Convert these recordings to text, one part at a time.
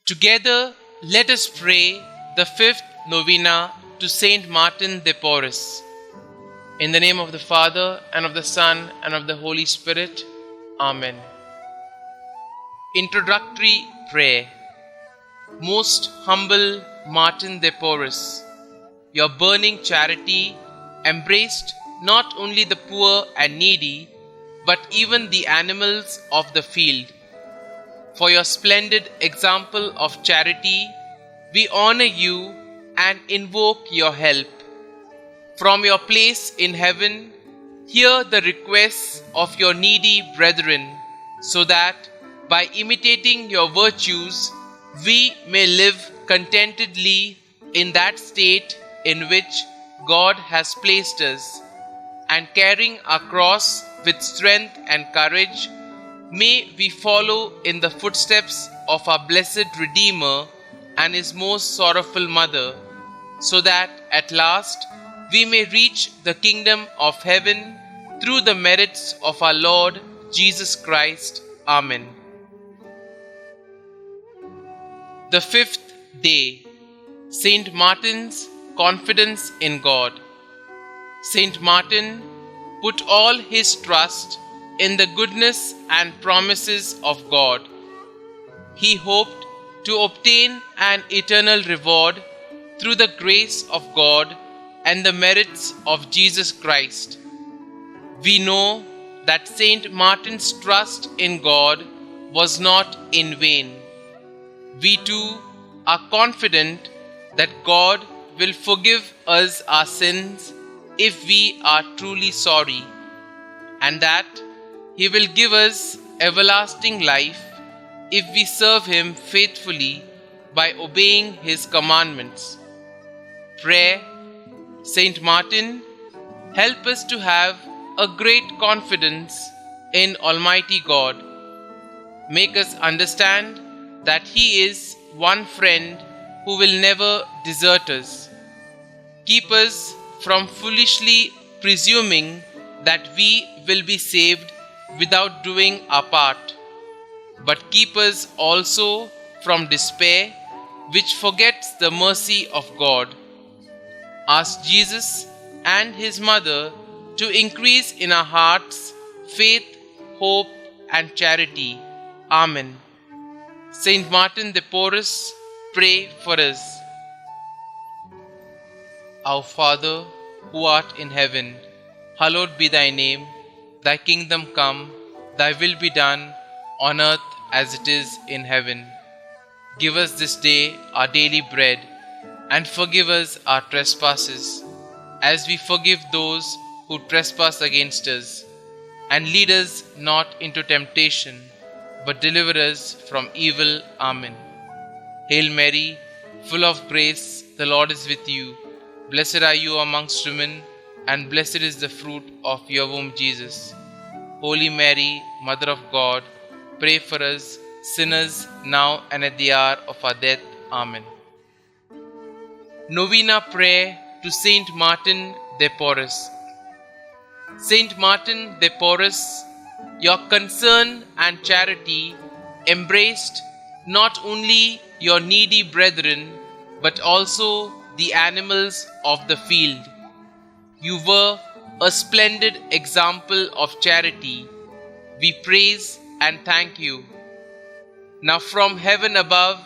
Together, let us pray the fifth Novena to Saint Martin de Porres. In the name of the Father, and of the Son, and of the Holy Spirit. Amen. Introductory Prayer. Most humble Martin de Porres, your burning charity embraced not only the poor and needy, but even the animals of the field. For your splendid example of charity, we honor you and invoke your help. From your place in heaven, hear the requests of your needy brethren, so that, by imitating your virtues, we may live contentedly in that state in which God has placed us, and carrying our cross with strength and courage, may we follow in the footsteps of our blessed Redeemer and his most sorrowful mother, so that at last we may reach the kingdom of heaven through the merits of our Lord Jesus Christ. Amen. The fifth day, Saint Martin's confidence in God. Saint Martin put all his trust in the goodness and promises of God. He hoped to obtain an eternal reward through the grace of God and the merits of Jesus Christ. We know that Saint Martin's trust in God was not in vain. We too are confident that God will forgive us our sins if we are truly sorry, and that He will give us everlasting life if we serve Him faithfully by obeying His commandments. Prayer. Saint Martin, help us to have a great confidence in Almighty God. Make us understand that He is one friend who will never desert us. Keep us from foolishly presuming that we will be saved without doing our part, but keep us also from despair, which forgets the mercy of God. Ask Jesus and His Mother to increase in our hearts faith, hope, and charity. Amen. Saint Martin de Porres, pray for us. Our Father, who art in heaven, hallowed be thy name. Thy kingdom come, thy will be done, on earth as it is in heaven. Give us this day our daily bread, and forgive us our trespasses, as we forgive those who trespass against us. And lead us not into temptation, but deliver us from evil. Amen. Hail Mary, full of grace, the Lord is with you. Blessed are you amongst women, and blessed is the fruit of your womb, Jesus. Holy Mary, Mother of God, pray for us sinners now and at the hour of our death. Amen. Novena Prayer to Saint Martin de Porres. Saint Martin de Porres, your concern and charity embraced not only your needy brethren, but also the animals of the field. You were a splendid example of charity. We praise and thank you. Now from heaven above,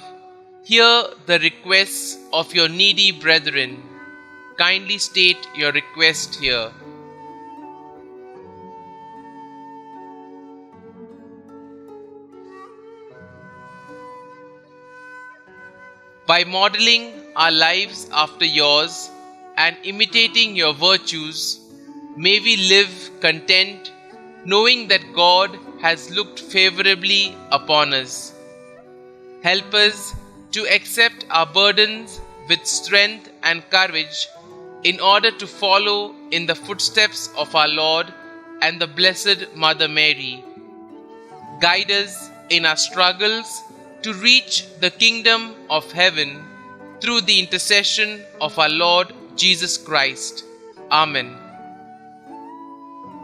hear the requests of your needy brethren. Kindly state your request here. By modeling our lives after yours and imitating your virtues, may we live content, knowing that God has looked favorably upon us. Help us to accept our burdens with strength and courage in order to follow in the footsteps of our Lord and the Blessed Mother Mary. Guide us in our struggles to reach the kingdom of heaven through the intercession of our Lord Jesus Christ. Amen.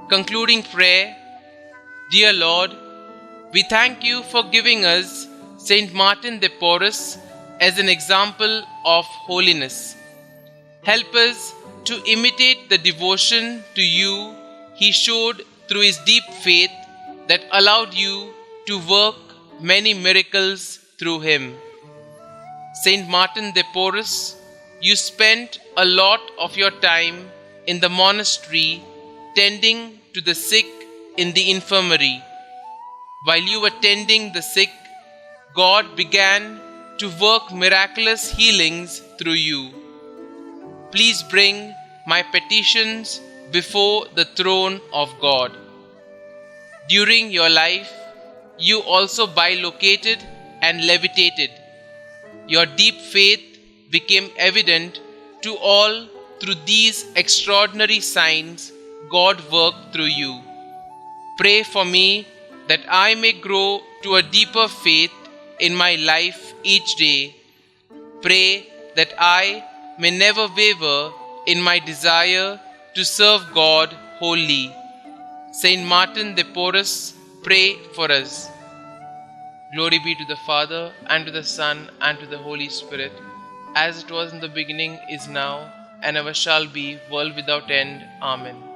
Concluding prayer. Dear Lord, we thank you for giving us Saint Martin de Porres as an example of holiness. Help us to imitate the devotion to you he showed through his deep faith that allowed you to work many miracles through him. Saint Martin de Porres, you spent a lot of your time in the monastery tending to the sick in the infirmary. While you were tending the sick, God began to work miraculous healings through you. Please bring my petitions before the throne of God. During your life, you also bilocated and levitated. Your deep faith became evident to all through these extraordinary signs God worked through you. Pray for me that I may grow to a deeper faith in my life each day. Pray that I may never waver in my desire to serve God wholly. Saint Martin de Porres, pray for us. Glory be to the Father, and to the Son, and to the Holy Spirit, as it was in the beginning, is now, and ever shall be, world without end. Amen.